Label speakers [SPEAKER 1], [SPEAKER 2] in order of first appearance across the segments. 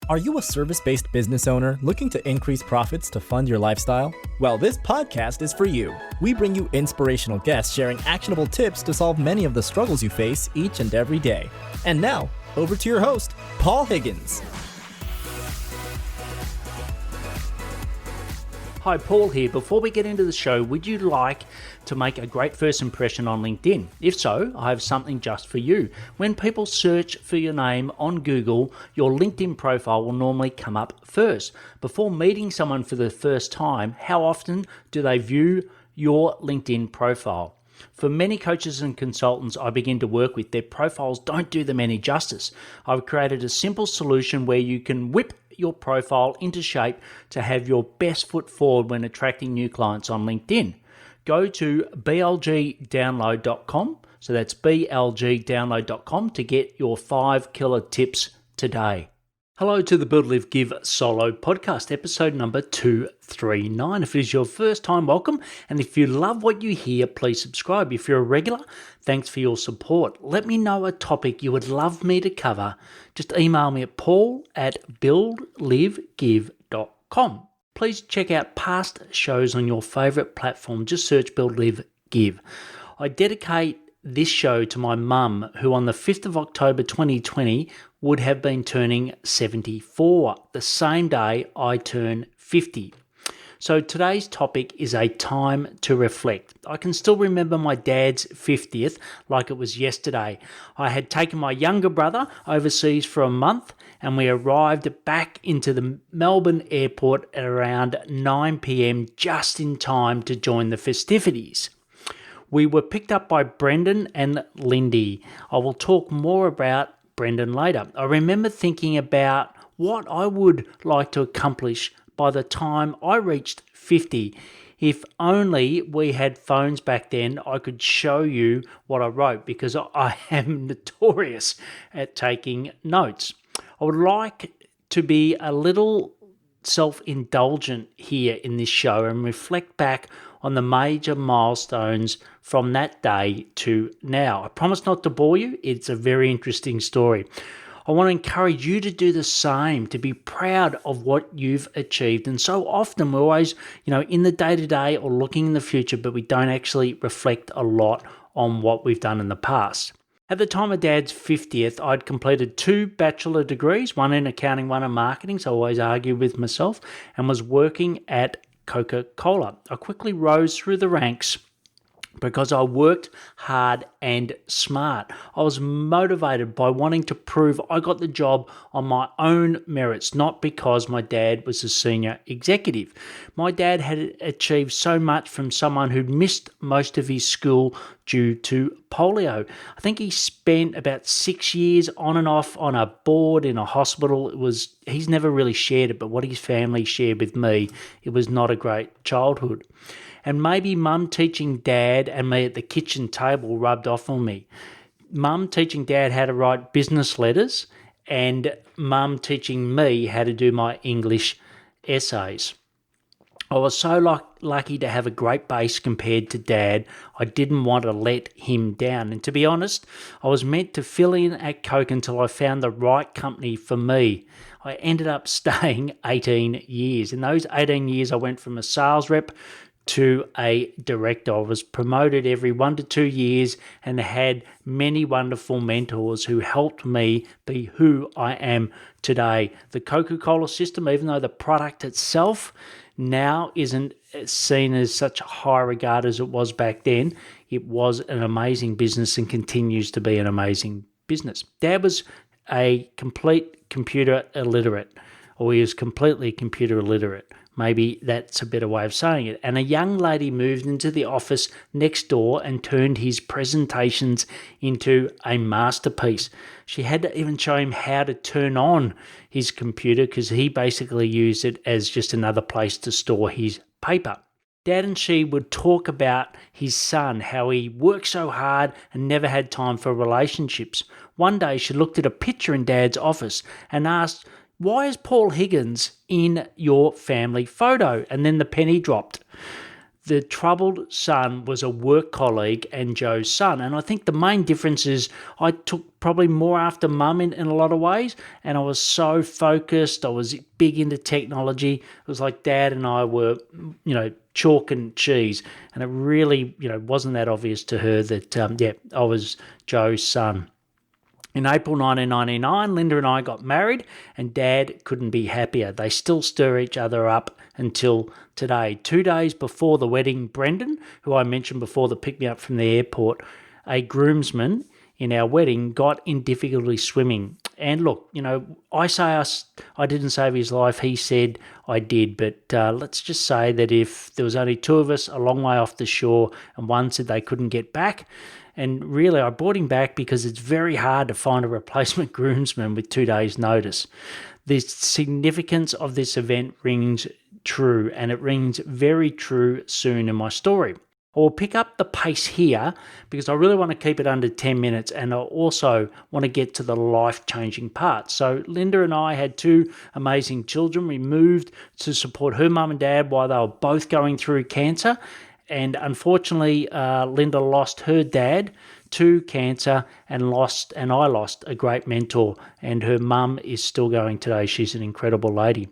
[SPEAKER 1] Are you a service-based business owner looking to increase profits to fund your lifestyle? Well, this podcast is for you. We bring you inspirational guests sharing actionable tips to solve many of the struggles you face each and every day. And now, over to your host, Paul Higgins.
[SPEAKER 2] Hi, Paul here. Before we get into the show, would you like to make a great first impression on LinkedIn? If so, I have something just for you. When people search for your name on Google, your LinkedIn profile will normally come up first. Before meeting someone for the first time, how often do they view your LinkedIn profile? For many coaches and consultants I begin to work with, their profiles don't do them any justice. I've created a simple solution where you can whip your profile into shape to have your best foot forward when attracting new clients on LinkedIn. Go to blgdownload.com, so that's blgdownload.com to get your 5 killer tips today. Hello to the Build, Live, Give Solo podcast, episode number 239. If it is your first time, welcome. And if you love what you hear, please subscribe. If you're a regular, thanks for your support. Let me know a topic you would love me to cover. Just email me at paul@buildlivegive.com. Please check out past shows on your favorite platform. Just search Build, Live, Give. I dedicate this show to my mum, who on the 5th of October 2020 would have been turning 74, the same day I turn 50. So today's topic is a time to reflect. I can still remember my dad's 50th like it was yesterday. I had taken my younger brother overseas for a month and we arrived back into the Melbourne airport at around 9 p.m. just in time to join the festivities. We were picked up by Brendan and Lindy. I will talk more about Brendan later. I remember thinking about what I would like to accomplish by the time I reached 50. If only we had phones back then, I could show you what I wrote because I am notorious at taking notes. I would like to be a little self-indulgent here in this show and reflect back on the major milestones from that day to now. I promise not to bore you. It's a very interesting story. I want to encourage you to do the same, to be proud of what you've achieved. And so often we're always, in the day-to-day or looking in the future, but we don't actually reflect a lot on what we've done in the past. At the time of Dad's 50th, I'd completed 2 bachelor degrees, one in accounting, one in marketing, so I always argue with myself, and was working at Coca-Cola. I quickly rose through the ranks because I worked hard and smart. I was motivated by wanting to prove I got the job on my own merits, not because my dad was a senior executive. My dad had achieved so much from someone who'd missed most of his school due to polio. I think he spent about 6 years on and off on a board in a hospital. He's never really shared it, but what his family shared with me, it was not a great childhood. And maybe mum teaching dad and me at the kitchen table rubbed off on me. Mum teaching dad how to write business letters and mum teaching me how to do my English essays. I was so lucky to have a great base compared to Dad. I didn't want to let him down. And to be honest, I was meant to fill in at Coke until I found the right company for me. I ended up staying 18 years. In those 18 years, I went from a sales rep to a director. I was promoted every 1 to 2 years and had many wonderful mentors who helped me be who I am today. The Coca-Cola system, even though the product itself now isn't seen as such high regard as it was back then, it was an amazing business and continues to be an amazing business. Dad was a complete computer illiterate, or he was completely computer illiterate. Maybe that's a better way of saying it. And a young lady moved into the office next door and turned his presentations into a masterpiece. She had to even show him how to turn on his computer because he basically used it as just another place to store his paper. Dad and she would talk about his son, how he worked so hard and never had time for relationships. One day she looked at a picture in Dad's office and asked, "Why is Paul Higgins in your family photo?" And then the penny dropped. The troubled son was a work colleague and Joe's son. And I think the main difference is I took probably more after mum in a lot of ways, and I was so focused. I was big into technology. It was like dad and I were, chalk and cheese. And it really, wasn't that obvious to her that, I was Joe's son. In April 1999, Linda and I got married, and Dad couldn't be happier. They still stir each other up until today. 2 days before the wedding, Brendan, who I mentioned before that picked me up from the airport, a groomsman in our wedding, got in difficulty swimming. And look, I didn't save his life. He said I did. But let's just say that if there was only two of us a long way off the shore and one said they couldn't get back, and really, I brought him back because it's very hard to find a replacement groomsman with 2 days' notice. The significance of this event rings true, and it rings very true soon in my story. I will pick up the pace here because I really want to keep it under 10 minutes, and I also want to get to the life-changing part. So Linda and I had two amazing children. We moved to support her mum and dad while they were both going through cancer. And unfortunately, Linda lost her dad to cancer and I lost a great mentor, and her mum is still going today. She's an incredible lady.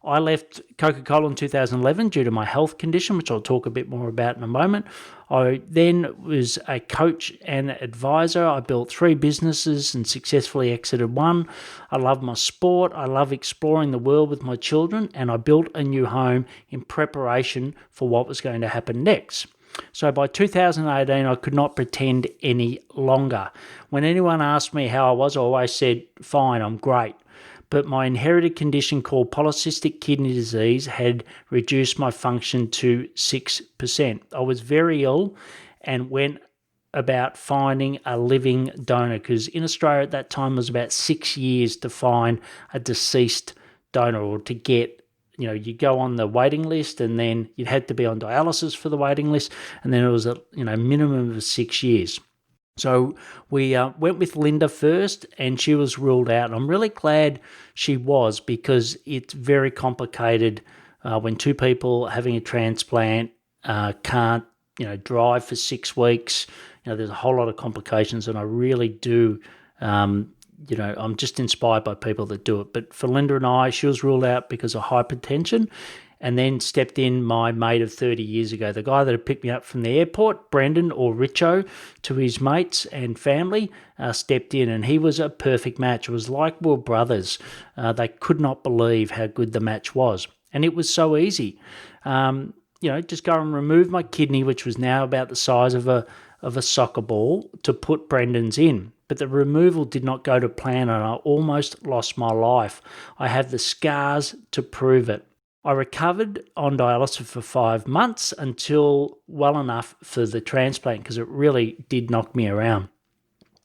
[SPEAKER 2] I left Coca-Cola in 2011 due to my health condition, which I'll talk a bit more about in a moment. I then was a coach and advisor. I built 3 businesses and successfully exited one. I love my sport. I love exploring the world with my children, and I built a new home in preparation for what was going to happen next. So by 2018, I could not pretend any longer. When anyone asked me how I was, I always said, fine, I'm great. But my inherited condition called polycystic kidney disease had reduced my function to 6%. I was very ill and went about finding a living donor, because in Australia at that time it was about 6 years to find a deceased donor, or to get, you go on the waiting list, and then you'd had to be on dialysis for the waiting list, and then it was a minimum of 6 years. So we went with Linda first, and she was ruled out. I'm really glad she was, because it's very complicated when two people having a transplant can't, drive for 6 weeks. There's a whole lot of complications, and I really do, I'm just inspired by people that do it. But for Linda and I, she was ruled out because of hypertension. And then stepped in my mate of 30 years ago, the guy that had picked me up from the airport, Brendan, or Richo, to his mates and family, stepped in, and he was a perfect match. It was like we were brothers. They could not believe how good the match was. And it was so easy. Just go and remove my kidney, which was now about the size of a soccer ball, to put Brendan's in. But the removal did not go to plan, and I almost lost my life. I have the scars to prove it. I recovered on dialysis for 5 months until well enough for the transplant, because it really did knock me around.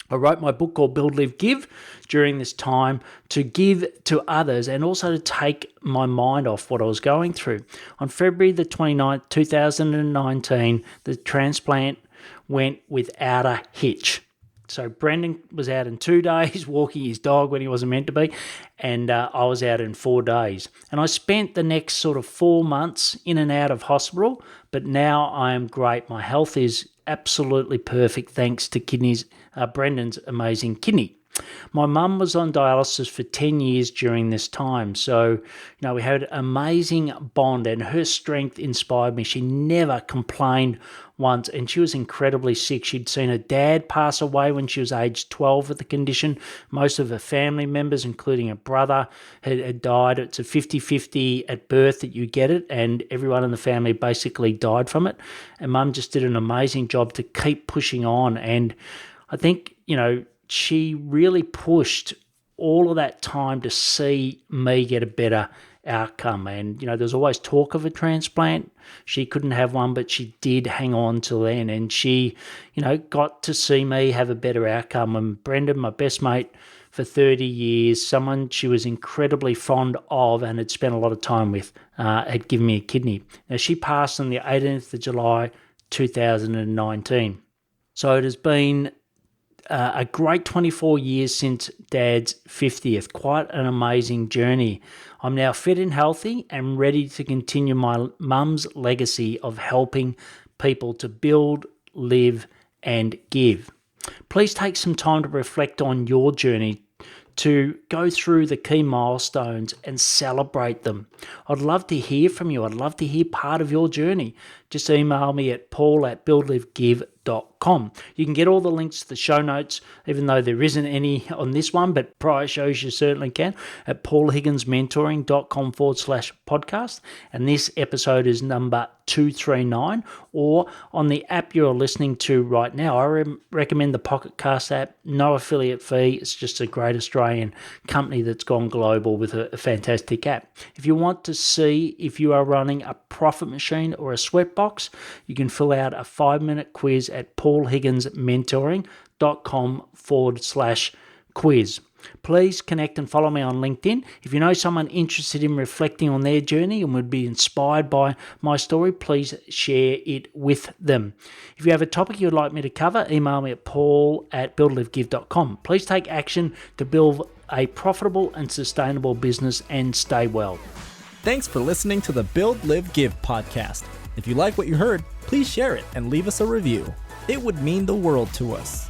[SPEAKER 2] I wrote my book called Build, Live, Give during this time to give to others, and also to take my mind off what I was going through. On February the 29th, 2019, the transplant went without a hitch. So Brendan was out in 2 days walking his dog when he wasn't meant to be, and I was out in 4 days. And I spent the next sort of 4 months in and out of hospital, but now I am great. My health is absolutely perfect thanks to Brendan's amazing kidney. My mum was on dialysis for 10 years during this time. So, we had an amazing bond, and her strength inspired me. She never complained once, and she was incredibly sick. She'd seen her dad pass away when she was aged 12 with the condition. Most of her family members, including her brother, had died. It's a 50-50 at birth that you get it, and everyone in the family basically died from it. And mum just did an amazing job to keep pushing on. And I think, she really pushed all of that time to see me get a better outcome. And, there's always talk of a transplant. She couldn't have one, but she did hang on till then. And she, got to see me have a better outcome. And Brendan, my best mate for 30 years, someone she was incredibly fond of and had spent a lot of time with, had given me a kidney. Now, she passed on the 18th of July, 2019. So it has been a great 24 years since Dad's 50th. Quite an amazing journey. I'm now fit and healthy and ready to continue my mum's legacy of helping people to build, live, and give. Please take some time to reflect on your journey, to go through the key milestones and celebrate them. I'd love to hear from you. I'd love to hear part of your journey. Just email me at paul@buildlivegive.com. You can get all the links to the show notes, even though there isn't any on this one, but prior shows you certainly can, at paulhigginsmentoring.com/podcast. And this episode is number 239, or on the app you're listening to right now. I recommend the Pocket Cast app. No affiliate fee. It's just a great Australian company that's gone global with a fantastic app. If you want to see if you are running a profit machine or a sweatbox, you can fill out a 5-minute quiz at paulhigginsmentoring.com/quiz. Please connect and follow me on LinkedIn. If you know someone interested in reflecting on their journey and would be inspired by my story, please share it with them. If you have a topic you'd like me to cover, email me at paul@buildlivegive.com. Please take action to build a profitable and sustainable business and stay well.
[SPEAKER 1] Thanks for listening to the Build, Live, Give podcast. If you like what you heard, please share it and leave us a review. It would mean the world to us.